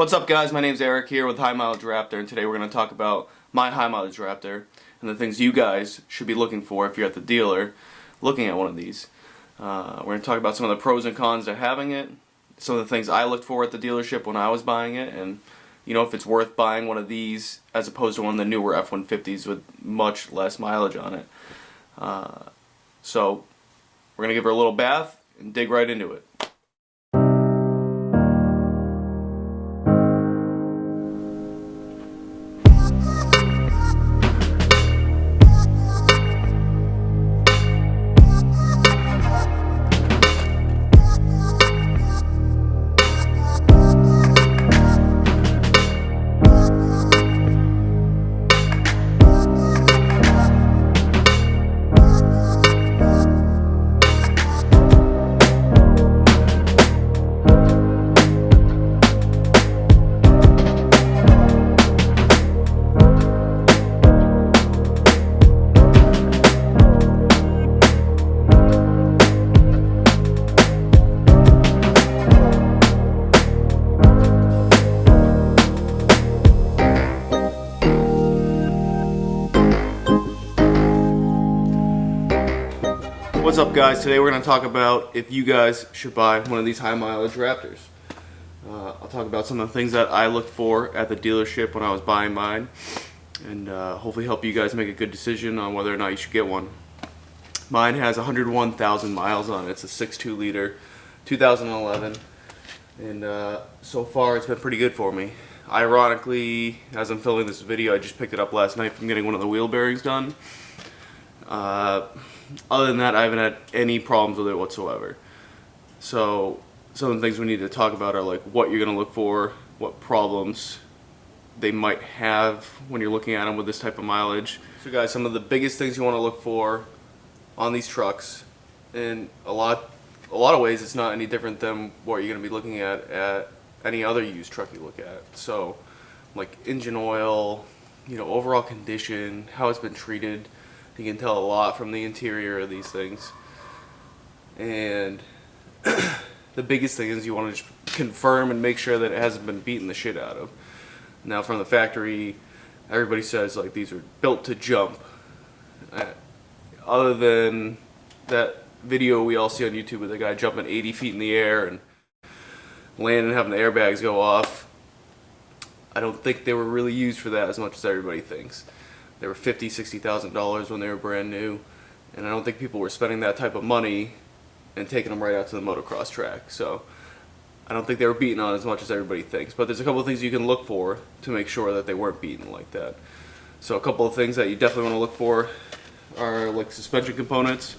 What's up, guys? My name's Eric here with Mileage Raptor, and today we're going to talk about my Mileage Raptor and the things you guys should be looking for if you're at the dealer looking at one of these. We're going to talk about some of the pros and cons to having it, some of the things I looked for at the dealership when I was buying it, and if it's worth buying one of these as opposed to one of the newer F-150s with much less mileage on it. So we're going to give her a little bath and dig right into it. What's up, guys? Today we're going to talk about if you guys should buy one of these high mileage Raptors. I'll talk about some of the things that I looked for at the dealership when I was buying mine, and hopefully help you guys make a good decision on whether or not you should get one. Mine has 101,000 miles on it. It's a 6.2 liter 2011, and so far it's been pretty good for me. Ironically, as I'm filming this video, I just picked it up last night from getting one of the wheel bearings done. Other than that, I haven't had any problems with it whatsoever. So some of the things we need to talk about are like what you're going to look for, what problems they might have when you're looking at them with this type of mileage. So guys, some of the biggest things you want to look for on these trucks, in a lot of ways it's not any different than what you're going to be looking at any other used truck you look at. So like engine oil, overall condition, how it's been treated. You can tell a lot from the interior of these things. And the biggest thing is you want to just confirm and make sure that it hasn't been beaten the shit out of. Now from the factory, everybody says like these are built to jump. Other than that video we all see on YouTube with the guy jumping 80 feet in the air and landing and having the airbags go off, I don't think they were really used for that as much as everybody thinks. They were $50,000, $60,000 when they were brand new, and I don't think people were spending that type of money and taking them right out to the motocross track. So I don't think they were beaten on as much as everybody thinks. But there's a couple of things you can look for to make sure that they weren't beaten like that. So a couple of things that you definitely want to look for are like suspension components.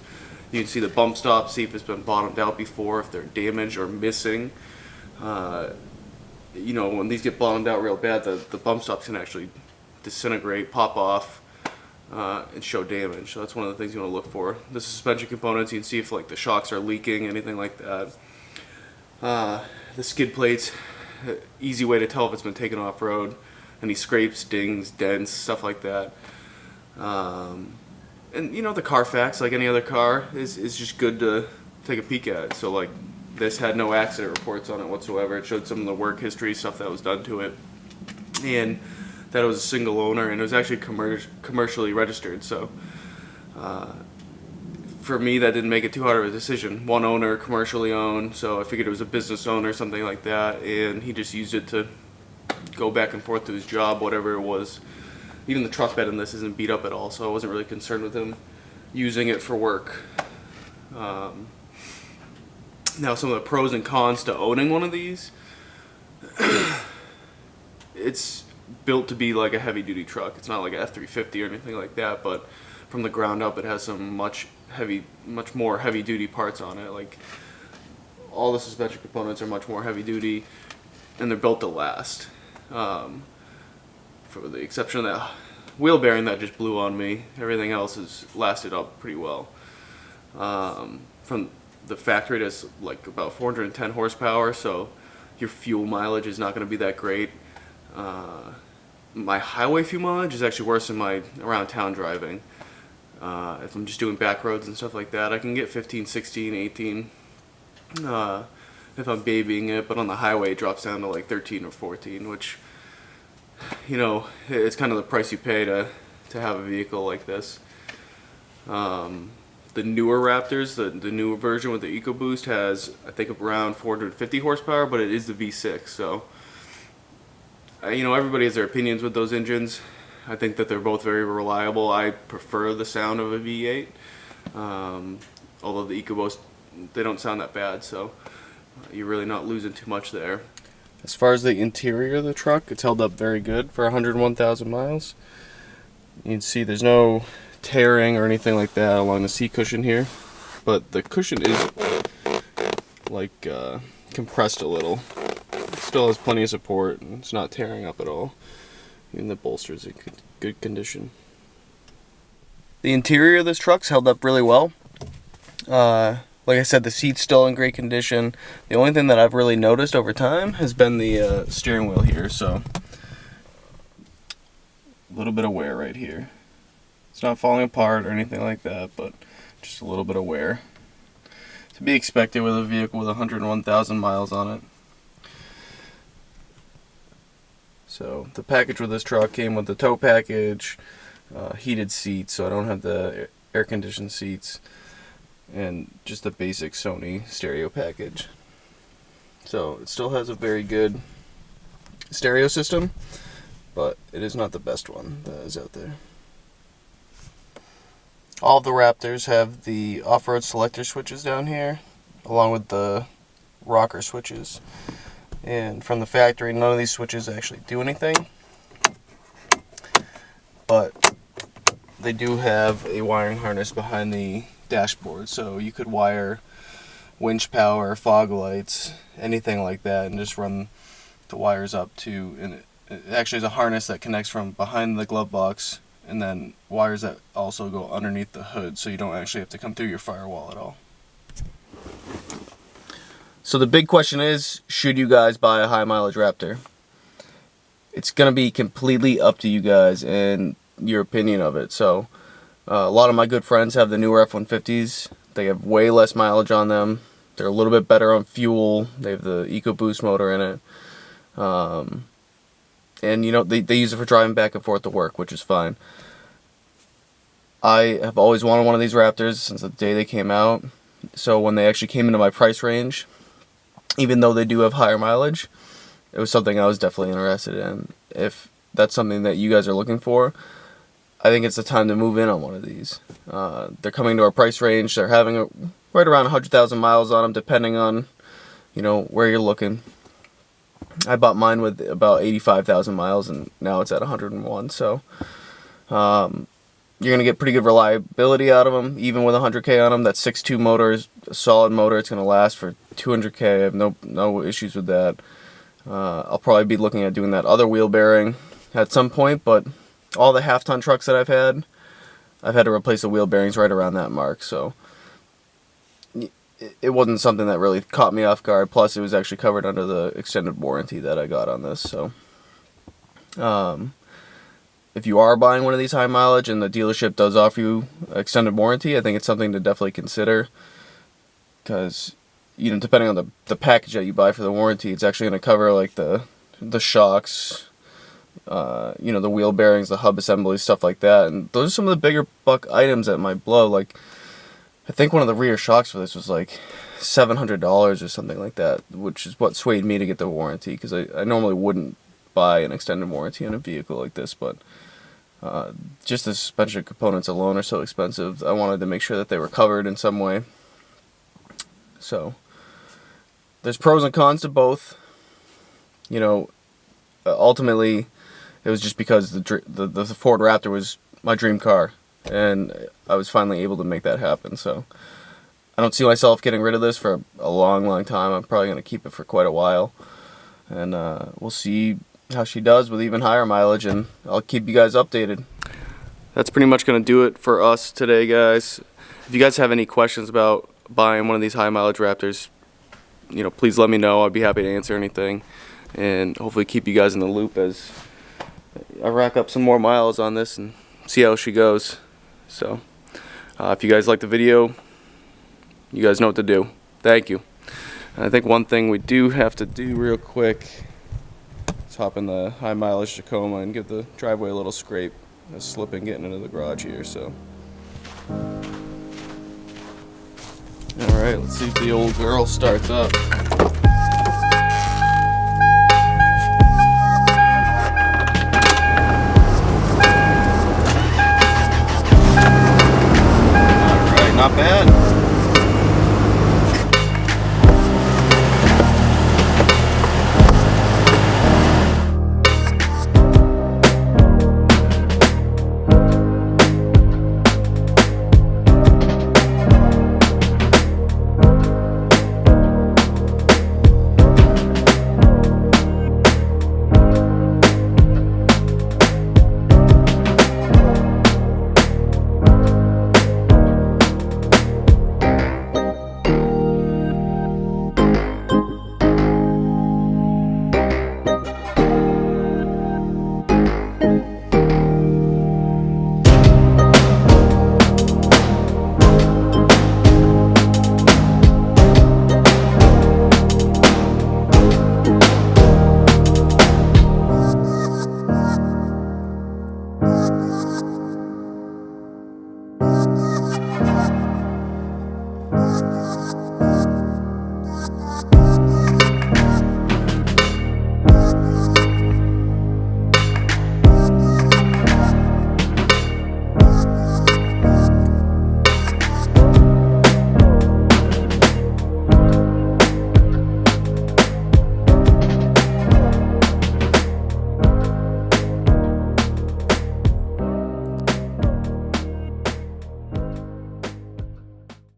You can see the bump stop, see if it's been bottomed out before, if they're damaged or missing. When these get bottomed out real bad, the bump stops can actually disintegrate, pop off, and show damage. So that's one of the things you want to look for. The suspension components, you can see if like the shocks are leaking, anything like that. The skid plates, easy way to tell if it's been taken off road. Any scrapes, dings, dents, stuff like that. And the Carfax, like any other car, is just good to take a peek at. So like this had no accident reports on it whatsoever. It showed some of the work history, stuff that was done to it, and that it was a single owner, and it was actually commercially registered. So for me, that didn't make it too hard of a decision. One owner, commercially owned, so I figured it was a business owner, something like that, and he just used it to go back and forth to his job, whatever it was. Even the truck bed in this isn't beat up at all, so I wasn't really concerned with him using it for work. Now some of the pros and cons to owning one of these. It's built to be like a heavy duty truck. It's not like an F-350 or anything like that, but from the ground up it has some much more heavy duty parts on it. Like all the suspension components are much more heavy duty, and they're built to last. For the exception of that wheel bearing that just blew on me, everything else has lasted up pretty well. From the factory, it has like about 410 horsepower, so your fuel mileage is not going to be that great. My highway fuel mileage is actually worse than my around town driving. If I'm just doing back roads and stuff like that, I can get 15, 16, 18. if I'm babying it, but on the highway it drops down to like 13 or 14, which, you know, it's kind of the price you pay to have a vehicle like this. The newer Raptors, the newer version with the EcoBoost has, I think, around 450 horsepower, but it is the V6. So, you know, everybody has their opinions with those engines. I think that they're both very reliable. I prefer the sound of a V8, although the EcoBoost, they don't sound that bad, so you're really not losing too much there. As far as the interior of the truck, it's held up very good for 101,000 miles. You can see there's no tearing or anything like that along the seat cushion here, but the cushion is like compressed a little. It still has plenty of support and it's not tearing up at all. Even the bolster's in good condition. The interior of this truck's held up really well. Like I said, the seat's still in great condition. The only thing that I've really noticed over time has been the steering wheel here, so a little bit of wear right here. It's not falling apart or anything like that, but just a little bit of wear. To be expected with a vehicle with 101,000 miles on it. So the package with this truck came with the tow package, heated seats, so I don't have the air-conditioned seats, and just the basic Sony stereo package. So it still has a very good stereo system, but it is not the best one that is out there. All of the Raptors have the off-road selector switches down here, along with the rocker switches. And from the factory, none of these switches actually do anything, but they do have a wiring harness behind the dashboard, so you could wire winch power, fog lights, anything like that, and just run the wires up to, and it actually is a harness that connects from behind the glove box and then wires that also go underneath the hood, so you don't actually have to come through your firewall at all. So the big question is, should you guys buy a high mileage Raptor? It's going to be completely up to you guys and your opinion of it. So a lot of my good friends have the newer F-150s. They have way less mileage on them. They're a little bit better on fuel. They have the EcoBoost motor in it. And you know, they use it for driving back and forth to work, which is fine. I have always wanted one of these Raptors since the day they came out. So when they actually came into my price range, even though they do have higher mileage, it was something I was definitely interested in. If that's something that you guys are looking for, I think it's the time to move in on one of these. They're coming to our price range. They're having right around 100,000 miles on them, depending on, you know, where you're looking. I bought mine with about 85,000 miles, and now it's at 101. So you're going to get pretty good reliability out of them, even with 100K on them. That 6.2 motor is a solid motor. It's going to last for 200K. I have no issues with that. I'll probably be looking at doing that other wheel bearing at some point, but all the half-ton trucks that I've had to replace the wheel bearings right around that mark. So it wasn't something that really caught me off guard. Plus, it was actually covered under the extended warranty that I got on this. So if you are buying one of these high mileage and the dealership does offer you extended warranty, I think it's something to definitely consider, because, you know, depending on the package that you buy for the warranty, it's actually going to cover like the shocks, you know, the wheel bearings, the hub assemblies, stuff like that. And those are some of the bigger buck items that might blow. Like, I think one of the rear shocks for this was like $700 or something like that, which is what swayed me to get the warranty, because I normally wouldn't buy an extended warranty on a vehicle like this, but just the suspension components alone are so expensive. I wanted to make sure that they were covered in some way. So there's pros and cons to both. You know, ultimately it was just because the Ford Raptor was my dream car, and I was finally able to make that happen. So I don't see myself getting rid of this for a long time. I'm probably going to keep it for quite a while, and we'll see how she does with even higher mileage, and I'll keep you guys updated. That's pretty much going to do it for us today, guys. If you guys have any questions about buying one of these high mileage Raptors, you know, please let me know. I'd be happy to answer anything, and hopefully keep you guys in the loop as I rack up some more miles on this and see how she goes. So if you guys like the video, you guys know what to do. Thank you. And I think one thing we do have to do real quick is hop in the high mileage Tacoma and give the driveway a little scrape. It's slipping getting into the garage here, so. Alright, let's see if the old girl starts up. Alright, not bad.